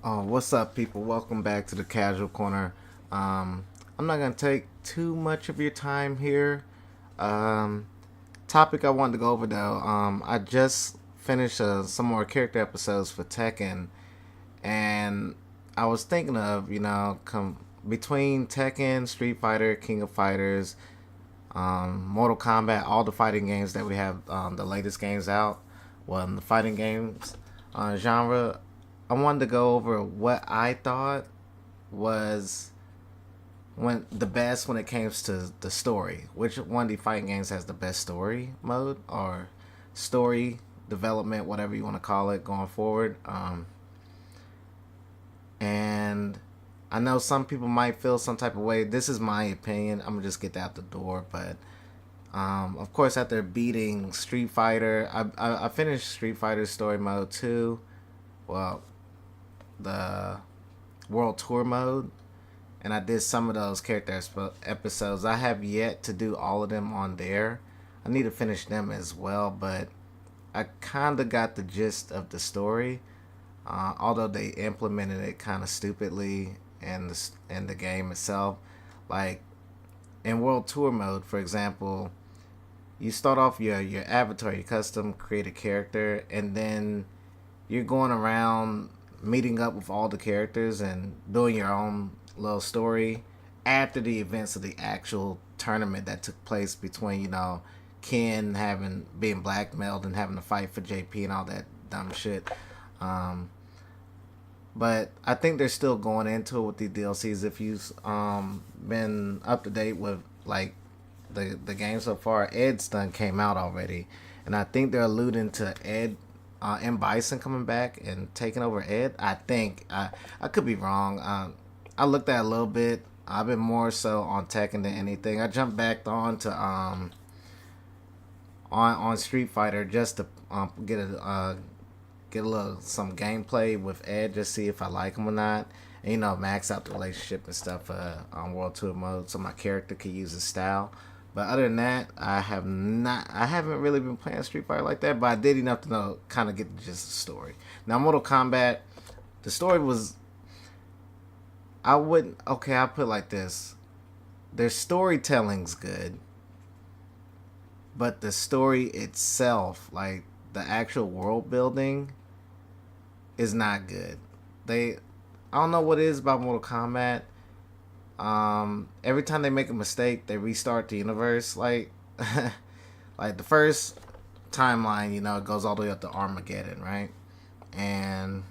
What's up, people? Welcome back to the Casual Corner. I'm not gonna take too much of your time here. Um, Topic I wanted to go over though. I just finished some more character episodes for Tekken, and I was thinking of between Tekken, Street Fighter, King of Fighters, Mortal Kombat, all the fighting games that we have, the latest games out. Well, in the fighting games genre, I wanted to go over what I thought was when the best when it comes to the story. Which one of the fighting games has the best story mode or story development, whatever you want to call it, going forward? And I know some people might feel some type of way. This is my opinion. I'm gonna just get that out the door, but of course, after beating Street Fighter, I finished Street Fighter Story Mode 2. Well, the World Tour Mode. And I did some of those character episodes. I have yet to do all of them on there. I need to finish them as well, but I kind of got the gist of the story. Although they implemented it kind of stupidly in the game itself. Like in World Tour Mode, for example, you start off your avatar, your custom created character, and then you're going around meeting up with all the characters and doing your own little story after the events of the actual tournament that took place between Ken having being blackmailed and having to fight for JP and all that dumb shit. Um, but I think they're still going into it with the DLCs. If you've been up to date with like the game so far, Ed's done came out already, and I think they're alluding to Ed M Bison coming back and taking over Ed. I think I could be wrong. I looked at it a little bit. I've been more so on Tekken than anything. I jumped back on to on Street Fighter just to get a little some gameplay with Ed, just see if I like him or not. And, max out the relationship and stuff on World Tour mode, so my character could use his style. But other than that, I have not. I haven't really been playing Street Fighter like that. But I did enough to know, kind of get just the story. Now, Mortal Kombat, the story was. I wouldn't. Okay, I'll put it like this: their storytelling's good, but the story itself, like the actual world building, is not good. They, I don't know what it is about Mortal Kombat. Every time they make a mistake, they restart the universe. Like, like the first timeline, it goes all the way up to Armageddon, right? And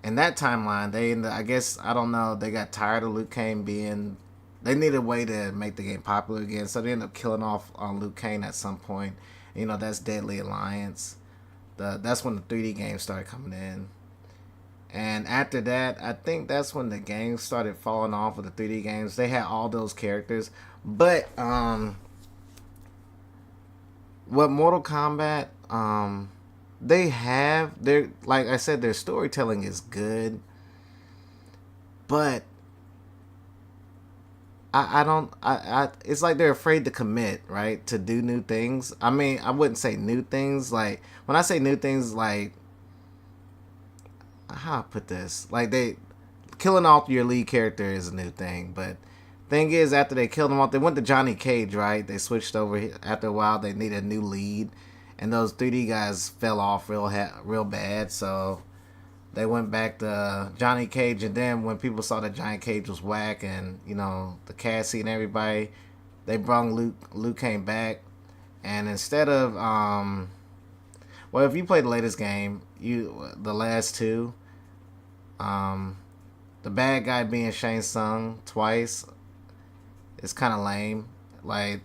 in that timeline, I guess, I don't know, they got tired of Liu Kang being. They needed a way to make the game popular again, so they ended up killing off Liu Kang at some point. That's Deadly Alliance. That's when the 3D games started coming in. And after that, I think that's when the games started falling off with the 3D games. They had all those characters, but what Mortal Kombat, they have their, like I said, their storytelling is good, but I don't it's like they're afraid to commit, right, to do new things. I mean, I wouldn't say new things. Like when I say new things, like how I put this, like they killing off your lead character is a new thing, but thing is, after they killed him off, they went to Johnny Cage, right? They switched over after a while. They needed a new lead, and those 3D guys fell off real bad. So they went back to Johnny Cage, and then when people saw that Johnny Cage was whack, and the Cassie and everybody, they brought Luke came back, and instead of well, if you play the latest game, the last two, um, the bad guy being Shang Tsung twice, it's kind of lame. Like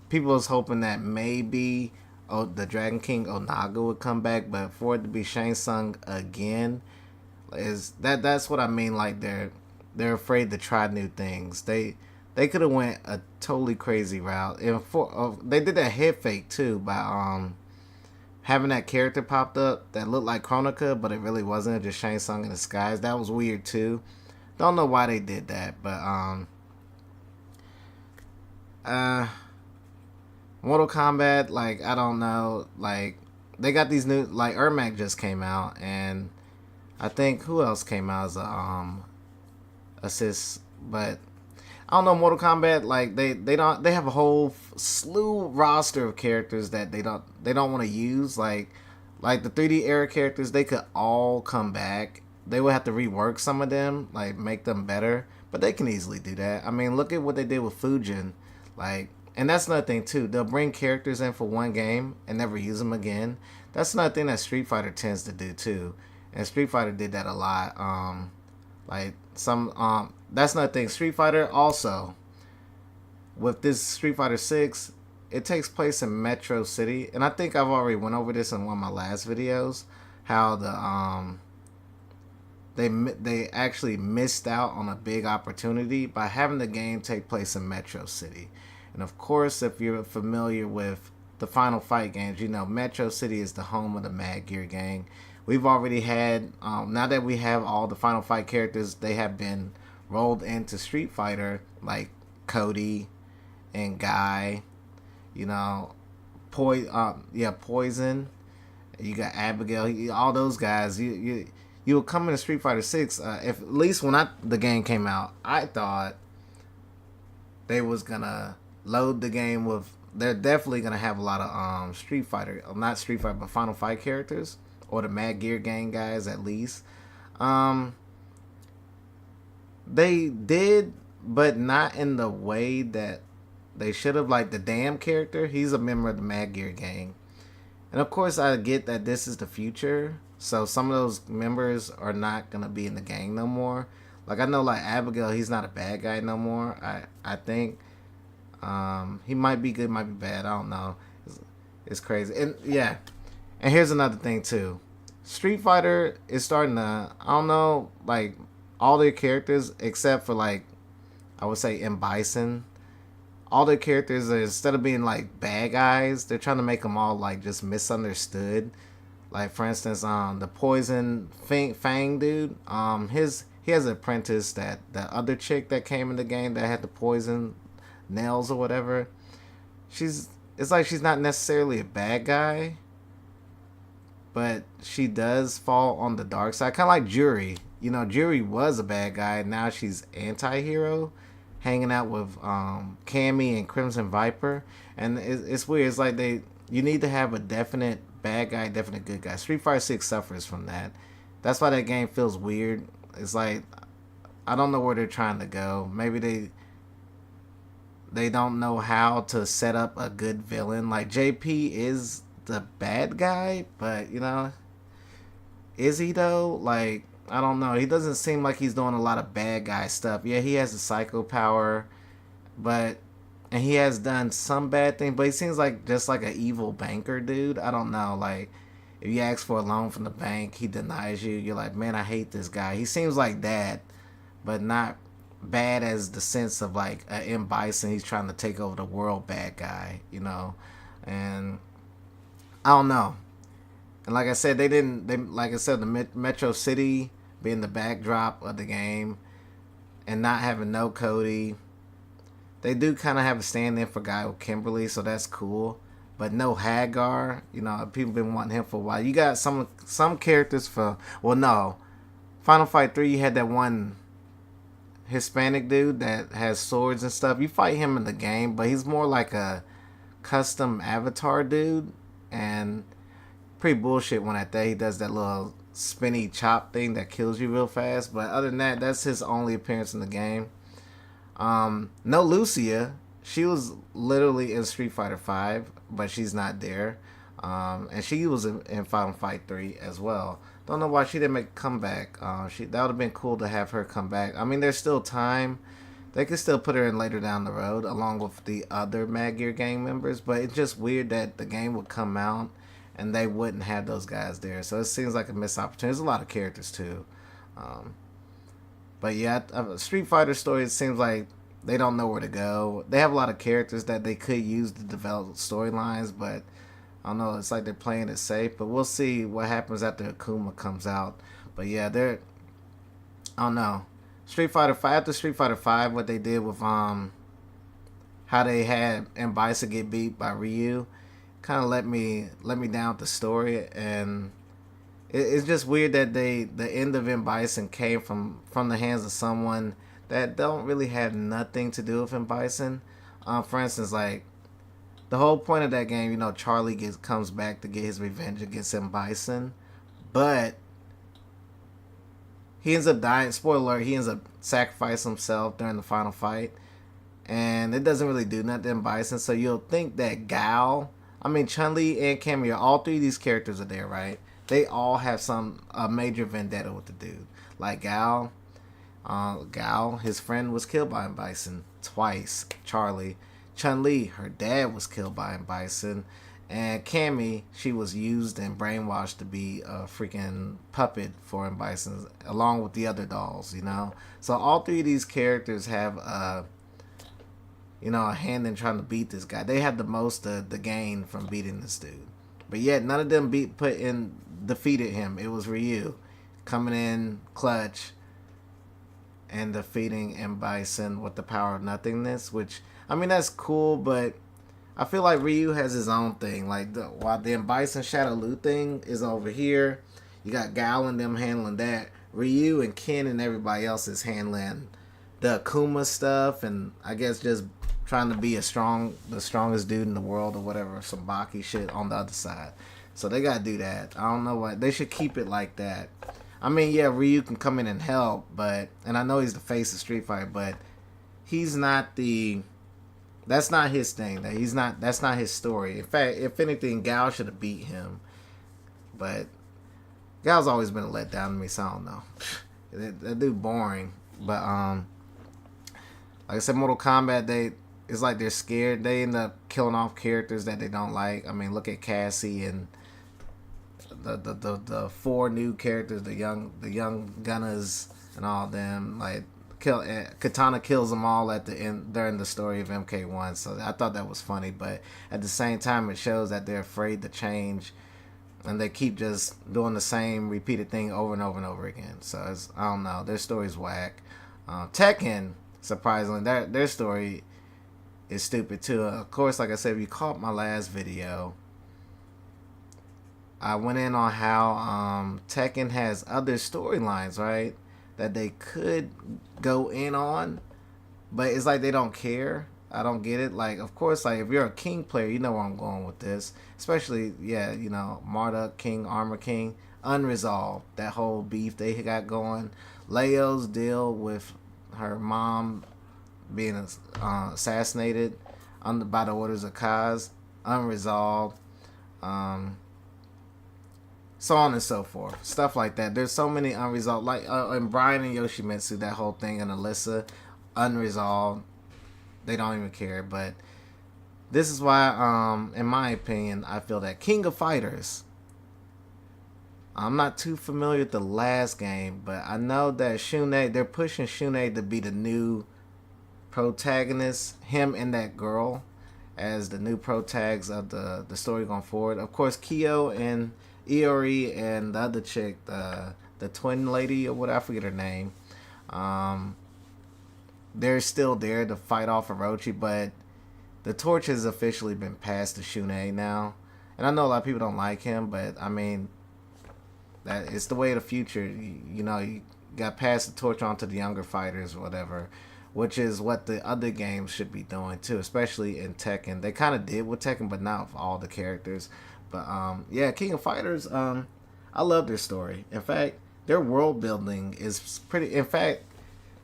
people was hoping that maybe the Dragon King Onaga would come back, but for it to be Shang Tsung again, that's what I mean. Like they're afraid to try new things. They could have went a totally crazy route, and they did that head fake too by having that character popped up that looked like Chronica, but it really wasn't. Just Shang Tsung in disguise. That was weird too. Don't know why they did that, but uh, Mortal Kombat, like I don't know, like they got these new, like Ermac just came out, and I think who else came out as a assist, but I don't know. Mortal Kombat, like they have a whole slew roster of characters that they don't want to use. Like the 3D era characters, they could all come back. They would have to rework some of them, like make them better, but they can easily do that. I mean, look at what they did with Fujin, like, and that's another thing too. They'll bring characters in for one game and never use them again. That's another thing that Street Fighter tends to do too, and Street Fighter did that a lot. Like some that's another thing. Street Fighter also, with this Street Fighter 6, it takes place in Metro City, and I think I've already went over this in one of my last videos. How they actually missed out on a big opportunity by having the game take place in Metro City. And of course, if you're familiar with the Final Fight games, you know Metro City is the home of the Mad Gear Gang. We've already had, now that we have all the Final Fight characters, they have been rolled into Street Fighter, like Cody and Guy, you know, Poison. You got Abigail, all those guys. You will come into Street Fighter 6. If at least when the game came out, I thought they was gonna load the game with. They're definitely gonna have a lot of Street Fighter, not Street Fighter, but Final Fight characters, or the Mad Gear Gang guys at least. Um, they did, but not in the way that they should have. Like the Damn character, he's a member of the Mad Gear Gang, and of course I get that this is the future, so some of those members are not gonna be in the gang no more. Like I know, like Abigail, he's not a bad guy no more. I think he might be good, might be bad. I don't know. It's crazy, and yeah. And here's another thing too. Street Fighter is starting to, I don't know, like all their characters except for like I would say M Bison, all their characters are, instead of being like bad guys, they're trying to make them all like just misunderstood. Like for instance, the Poison Fang dude, he has an apprentice, that the other chick that came in the game that had the poison nails or whatever. She's It's like she's not necessarily a bad guy, but she does fall on the dark side, kind of like Jury. You know, Jury was a bad guy. Now she's anti-hero, hanging out with Cammy and Crimson Viper, and it's weird. It's like you need to have a definite bad guy, definite good guy. Street Fighter 6 suffers from that. That's why that game feels weird. It's like I don't know where they're trying to go. Maybe they don't know how to set up a good villain. Like JP is the bad guy, but you know, is he though? Like I don't know. He doesn't seem like he's doing a lot of bad guy stuff. Yeah, he has a psycho power, but and he has done some bad thing, but he seems like just like an evil banker dude. I don't know. Like if you ask for a loan from the bank, he denies you. You're like, man, I hate this guy. He seems like that, but not bad as the sense of like a M Bison. He's trying to take over the world, bad guy, you know. And I don't know. And like I said, they didn't. They like I said, the Metro City being the backdrop of the game, and not having no Cody. They do kind of have a stand-in for Guy with Kimberly, so that's cool. But no Hagar. You know, people been wanting him for a while. You got some characters for. Well, no, Final Fight 3. You had that one Hispanic dude that has swords and stuff. You fight him in the game, but he's more like a custom avatar dude, and pretty bullshit when at that he does that little spinny chop thing that kills you real fast. But other than that, that's his only appearance in the game. No Lucia. She was literally in Street Fighter 5, but she's not there. And she was in Final Fight 3 as well. Don't know why she didn't make a comeback. That would have been cool to have her come back. I mean, there's still time. They could still put her in later down the road, along with the other Mad Gear Gang members. But it's just weird that the game would come out and they wouldn't have those guys there. So it seems like a missed opportunity. There's a lot of characters too. But yeah, Street Fighter story, it seems like they don't know where to go. They have a lot of characters that they could use to develop storylines, but I don't know. It's like they're playing it safe. But we'll see what happens after Akuma comes out. But yeah, I don't know. Street Fighter 5, after Street Fighter 5, what they did with how they had M Bison get beat by Ryu, kind of let me down with the story, and It's just weird that the end of M Bison came from the hands of someone that don't really have nothing to do with M Bison. For instance, like the whole point of that game, you know, Charlie comes back to get his revenge against M Bison, but he ends up dying. Spoiler alert: he ends up sacrificing himself during the final fight, and it doesn't really do nothing to M Bison. So you'll think that Gao, I mean Chun Li and Camille, all three of these characters are there, right? They all have some major vendetta with the dude. Like Gao, his friend was killed by M Bison twice. Charlie, Chun Li, her dad was killed by M Bison, and Cammy, she was used and brainwashed to be a freaking puppet for M Bison, along with the other dolls. You know, so all three of these characters have a hand in trying to beat this guy. They had the most the gain from beating this dude, but yet none of them defeated him. It was Ryu coming in clutch and defeating M Bison with the power of nothingness. Which, I mean, that's cool, but I feel like Ryu has his own thing. Like while the M Bison Shadow Lu thing is over here, you got Gao and them handling that. Ryu and Ken and everybody else is handling the Akuma stuff, and I guess just trying to be the strongest dude in the world or whatever, some Baki shit on the other side. So they gotta do that. I don't know what they should keep it like that. I mean, yeah, Ryu can come in and help, and I know he's the face of Street Fighter, but he's not the. That's not his thing. That's not his story. In fact, if anything, Gao should have beat him, but Gao's always been a letdown to me, so I don't know. That dude boring, but like I said, Mortal Kombat, it's like they're scared. They end up killing off characters that they don't like. I mean, look at Cassie and the four new characters, the young Gunners and all them. Like Katana kills them all at the end during the story of MK1. So I thought that was funny, but at the same time, it shows that they're afraid to change, and they keep just doing the same repeated thing over and over and over again. So I don't know. Their story's whack. Tekken, surprisingly, their story is stupid too. Of course, like I said, if you caught my last video, I went in on how Tekken has other storylines, right? That they could go in on, but it's like they don't care. I don't get it. Like, of course, like if you're a King player, you know where I'm going with this. Especially, yeah, you know, Marduk King, Armor King, unresolved. That whole beef they got going. Leo's deal with her mom being assassinated by the orders of Kaz, unresolved. So on and so forth, stuff like that. There's so many unresolved, like and Brian and Yoshimitsu, that whole thing, and Alyssa, unresolved. They don't even care. But this is why, in my opinion, I feel that King of Fighters. I'm not too familiar with the last game, but I know that they're pushing Shun'ei to be the new protagonist, him and that girl, as the new protags of the story going forward. Of course, Kyo and Iori and the other chick, the twin lady or what, I forget her name. They're still there to fight off Orochi, but the torch has officially been passed to Shun'ei now. And I know a lot of people don't like him, but I mean, that it's the way of the future. You know, you got passed the torch on to the younger fighters or whatever, which is what the other games should be doing too, especially in Tekken. They kind of did with Tekken, but not with all the characters. But yeah, King of Fighters, I love their story. In fact, their world building is pretty. In fact,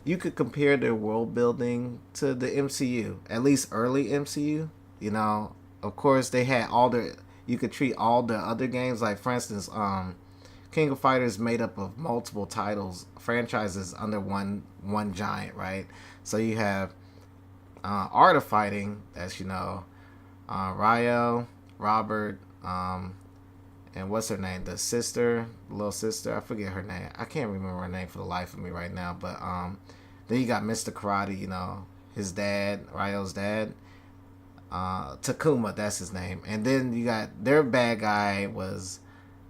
you could compare their world building to the MCU, at least early MCU. You know, of course, they had all their. You could treat all the other games, like for instance, King of Fighters made up of multiple titles, franchises under one giant, right? So you have Art of Fighting, as you know, Ryo, Robert, and what's her name? The little sister. I forget her name. I can't remember her name for the life of me right now. But then you got Mr. Karate. You know, his dad, Ryo's dad, Takuma. That's his name. And then you got their bad guy was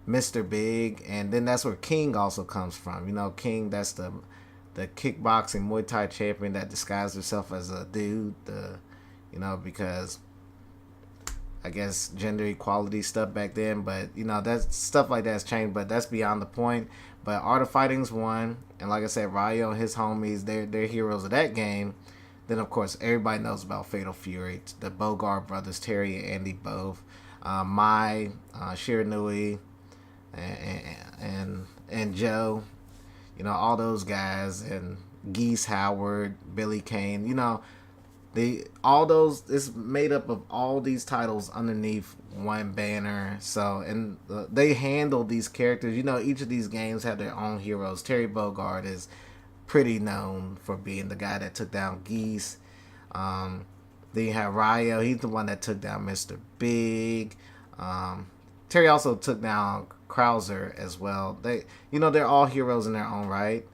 Mr. Big, and then that's where King also comes from. You know, King. That's the kickboxing Muay Thai champion that disguised herself as a dude. Because I guess gender equality stuff back then, but you know that stuff like that's changed. But that's beyond the point. But Art of Fighting's one, and like I said, Ryo and his homies, they're heroes of that game. Then of course everybody knows about Fatal Fury, the Bogard brothers, Terry and Andy both, Mai, Shiranui, and Joe. You know all those guys and Geese Howard, Billy Kane. You know they all those is made up of all these titles underneath one banner. So and they handle these characters. You know each of these games have their own heroes. Terry Bogard is pretty known for being the guy that took down Geese. Um, then you have Ryo. He's the one that took down Mr. Big. Um, Terry also took down Krauser as well. They're all heroes in their own right.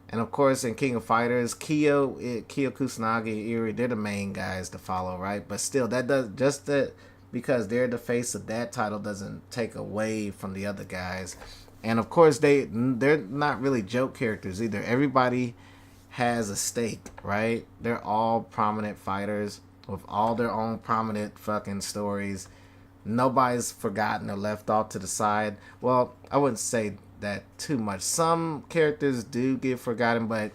And of course, in King of Fighters, Kyo Kusanagi, Iri, they're the main guys to follow, right? But still, that does just that because they're the face of that title doesn't take away from the other guys. And of course, they're not really joke characters either. Everybody has a stake, right? They're all prominent fighters with all their own prominent fucking stories. Nobody's forgotten or left off to the side. Well, I wouldn't say that too much. Some characters do get forgotten, but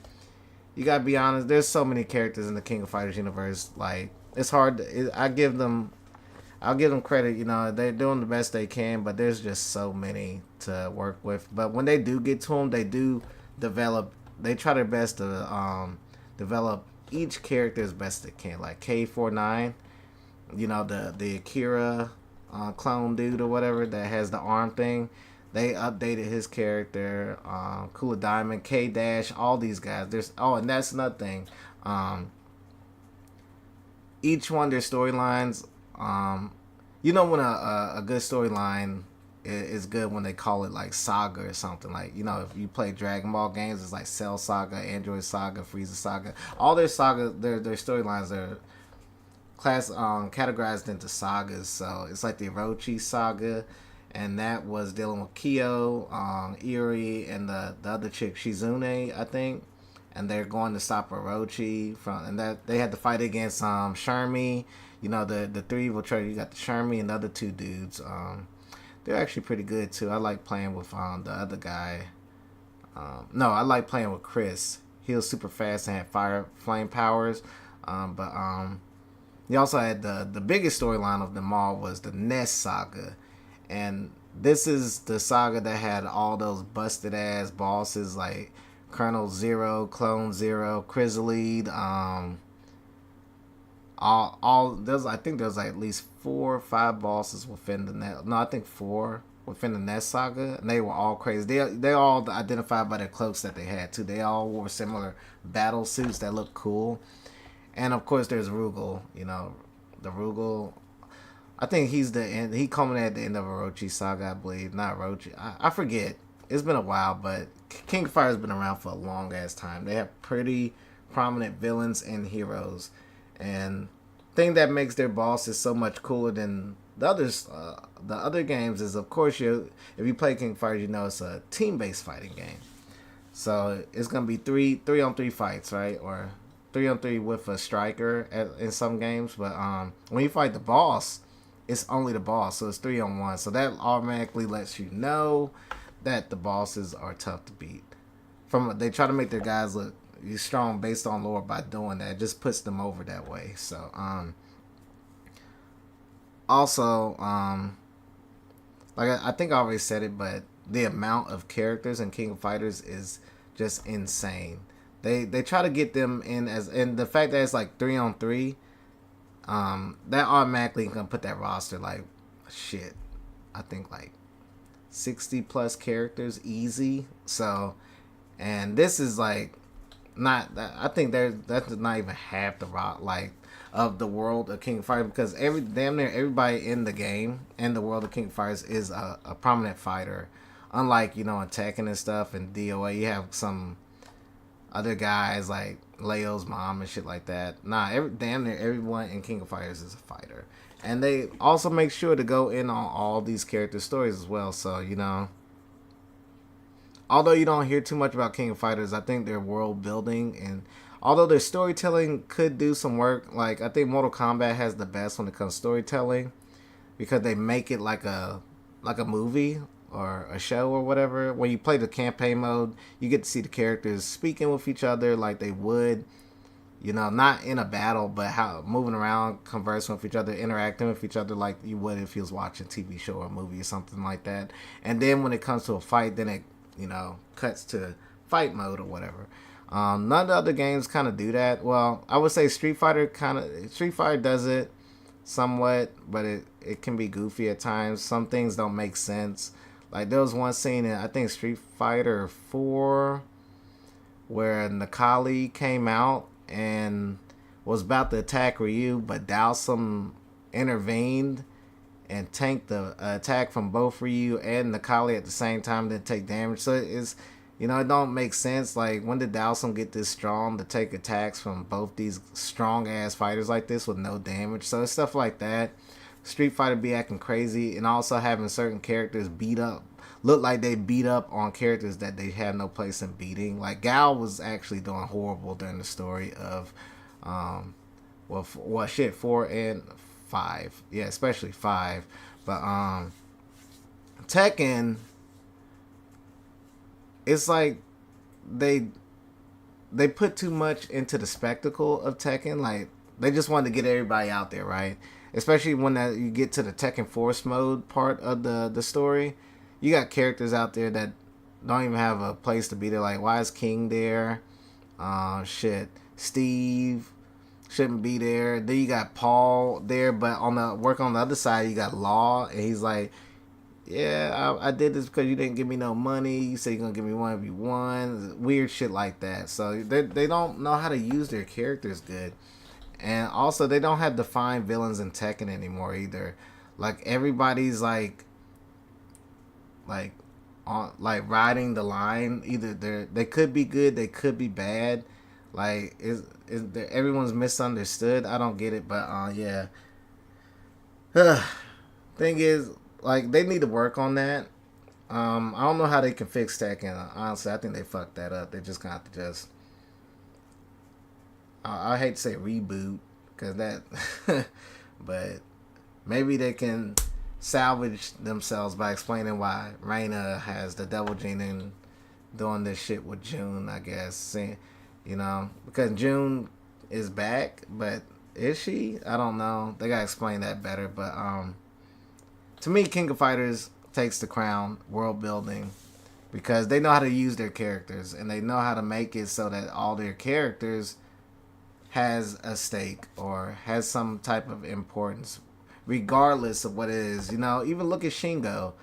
you gotta be honest. There's so many characters in the King of Fighters universe. Like it's hard. I'll give them credit. You know, they're doing the best they can, but there's just so many to work with. But when they do get to them, they do develop. They try their best to develop each character as best they can. Like K49, you know, the Akira clone dude or whatever that has the arm thing. They updated his character. Kula Diamond, K Dash, all these guys. And that's another thing. Each one their storylines. You know when a good storyline is good when they call it like Saga or something. Like you know if you play Dragon Ball games, it's like Cell Saga, Android Saga, Frieza Saga. All their saga, their storylines are categorized into sagas. So it's like the Orochi Saga, and that was dealing with Kyo, Iri, and the other chick Shizune, I think. And they're going to stop Orochi from, and that they had to fight against Shermie. You know the three evil traders. You got the Shermie and the other two dudes. They're actually pretty good too. I like playing with the other guy. No, I like playing with Chris. He was super fast and had flame powers. But he also had the biggest storyline of them all was the Nest Saga. And this is the saga that had all those busted ass bosses like Colonel Zero, Clone Zero, Chrysalid, all there's I think there's like at least 4 or 5 bosses within the net. No, I think 4 within the Nest Saga, and they were all crazy. They all identified by their cloaks that they had too. They all wore similar battle suits that looked cool. And of course, there's Rugal. You know, the Rugal. I think he's the end. He culminated at the end of Orochi Saga, I believe. Not Orochi. I forget. It's been a while, but King of Fire has been around for a long ass time. They have pretty prominent villains and heroes, and thing that makes their bosses so much cooler than the others. The other games is, of course, if you play King of Fire, you know it's a team based fighting game. So it's gonna be three on three fights, right? Or 3-on-3 with a striker in some games. But when you fight the boss, it's only the boss, so it's 3-on-1. So that automatically lets you know that the bosses are tough to beat. They try to make their guys look strong based on lore by doing that. It just puts them over that way. So also like I think I already said it, but the amount of characters in King of Fighters is just insane. They try to get them in and the fact that it's like 3-on-3, that automatically gonna put that roster like shit. I think like 60 plus characters easy. So, and this is like not. I think that's not even half the of the world of King of Fighters, because damn near everybody in the game and the world of King of Fighters is a prominent fighter. Unlike in Tekken and stuff and DOA, you have some other guys like Leo's mom and shit like that. Damn near everyone in King of Fighters is a fighter. And they also make sure to go in on all these character stories as well. So, although you don't hear too much about King of Fighters, I think their world building and although their storytelling could do some work, like I think Mortal Kombat has the best when it comes to storytelling. because they make it like a movie or a show or whatever. When you play the campaign mode, you get to see the characters speaking with each other like they would, not in a battle, but how moving around, conversing with each other, interacting with each other like you would if you was watching a TV show or a movie or something like that. And then when it comes to a fight, then it cuts to fight mode or whatever. None of the other games kind of do that. Well, I would say Street Fighter does it somewhat, but it can be goofy at times. Some things don't make sense. Like there was one scene in I think Street Fighter 4 where Nakali came out and was about to attack Ryu, but Dhalsim intervened and tanked the attack from both Ryu and Nakali at the same time to take damage. So it don't make sense. Like, when did Dhalsim get this strong to take attacks from both these strong ass fighters like this with no damage? So it's stuff like that. Street Fighter be acting crazy, and also having certain characters look like they beat up on characters that they had no place in beating. Like Gal was actually doing horrible during the story of, 4 and 5, yeah, especially 5. But Tekken, it's like they put too much into the spectacle of Tekken. Like they just wanted to get everybody out there, right? Especially when you get to the Tekken Force mode part of the story. You got characters out there that don't even have a place to be there. Like, why is King there? Steve shouldn't be there. Then you got Paul there, but on the other side, you got Law, and he's like, yeah, I did this because you didn't give me no money. You said you're going to give me 1v1. Weird shit like that. So they don't know how to use their characters good. And also, they don't have defined villains in Tekken anymore either. Like, everybody's like riding the line. Either they could be good, they could be bad. Like, everyone's misunderstood. I don't get it, but yeah. Thing is, like, they need to work on that. I don't know how they can fix Tekken. Honestly, I think they fucked that up. They just got to just. I hate to say reboot, because that. But maybe they can salvage themselves by explaining why Reina has the Devil Gene and doing this shit with June, I guess. Because June is back, but is she? I don't know. They gotta explain that better. But to me, King of Fighters takes the crown, world building, because they know how to use their characters and they know how to make it so that all their characters has a stake or has some type of importance, regardless of what it is. Even look at Shingo.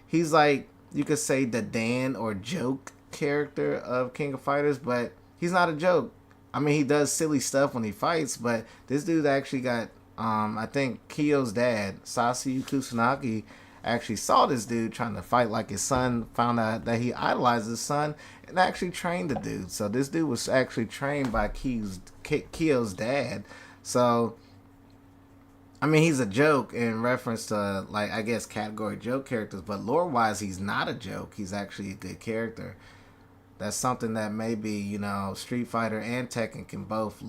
He's like, you could say the Dan or joke character of King of Fighters, but he's not a joke. I mean, he does silly stuff when he fights, but this dude actually got, I think Kyo's dad, Sasuke Kusanagi, actually saw this dude trying to fight like his son, found out that he idolized his son, and actually trained the dude. So this dude was actually trained by Kyo's dad. So, I mean, he's a joke in reference to, like, I guess, category joke characters, but lore-wise, he's not a joke. He's actually a good character. That's something that maybe, Street Fighter and Tekken can both,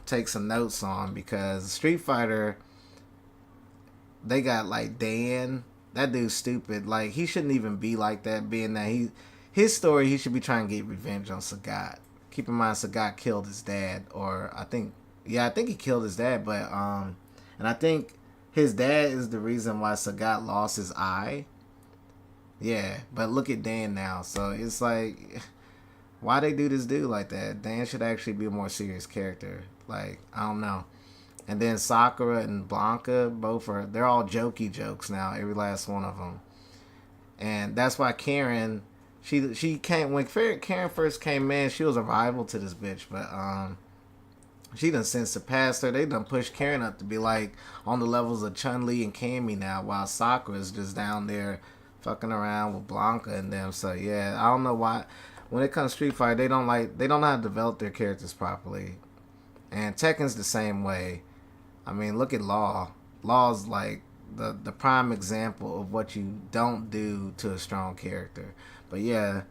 take some notes on, because Street Fighter, they got, like, Dan. That dude's stupid. Like, he shouldn't even be like that, being that his story, he should be trying to get revenge on Sagat. Keep in mind, Sagat killed his dad, or I think he killed his dad, but, and I think his dad is the reason why Sagat lost his eye. Yeah, but look at Dan now. So it's like, why they do this dude like that? Dan should actually be a more serious character. Like, I don't know. And then Sakura and Blanca, they're all jokey jokes now, every last one of them. And that's why Karen, she came, when Karen first came in, she was a rival to this bitch, but she done since surpassed her. They done pushed Karen up to be like on the levels of Chun-Li and Cammy now, while Sakura's just down there fucking around with Blanca and them. So yeah, I don't know why. When it comes to Street Fighter, they don't know how to develop their characters properly. And Tekken's the same way. I mean, look at Law. Law's like the prime example of what you don't do to a strong character. But yeah,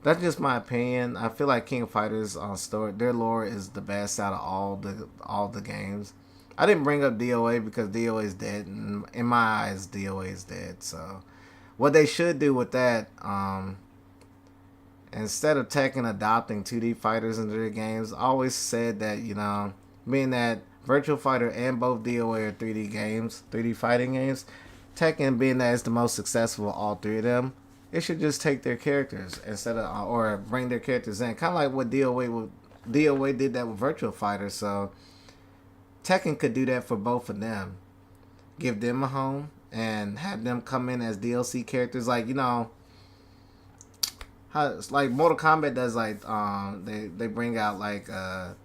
that's just my opinion. I feel like King of Fighters on story, their lore is the best out of all the games. I didn't bring up DOA because DOA is dead, and in my eyes, DOA is dead. So, what they should do with that, instead of Tekken adopting 2D fighters into their games, I always said that, being that Virtual Fighter and both DOA are 3D games, 3D fighting games, Tekken being that it's the most successful of all three of them, it should just take their characters instead of, or bring their characters in, kind of like what DOA did that with Virtual Fighter. So Tekken could do that for both of them, give them a home and have them come in as DLC characters, like how it's like Mortal Kombat does, like they bring out like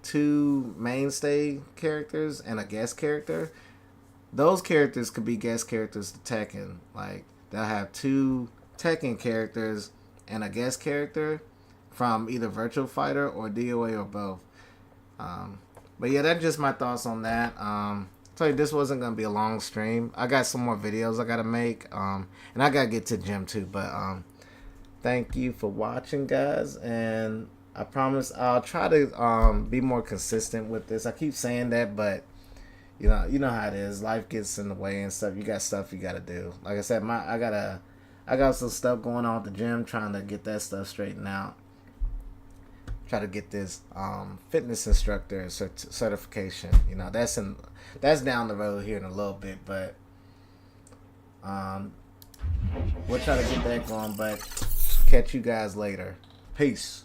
2 mainstay characters and a guest character. Those characters could be guest characters to Tekken. Like they'll have 2 Tekken characters and a guest character from either Virtual Fighter or DOA or both. But yeah, that's just my thoughts on that. Tell you, this wasn't gonna be a long stream. I got some more videos I gotta make, and I gotta get to the gym too. But thank you for watching, guys, and I promise I'll try to be more consistent with this. I keep saying that, but you know how it is. Life gets in the way and stuff. You got stuff you gotta do. Like I said, I got some stuff going on at the gym, trying to get that stuff straightened out. Try to get this fitness instructor certification. That's down the road here in a little bit, but we'll try to get that going. But catch you guys later. Peace.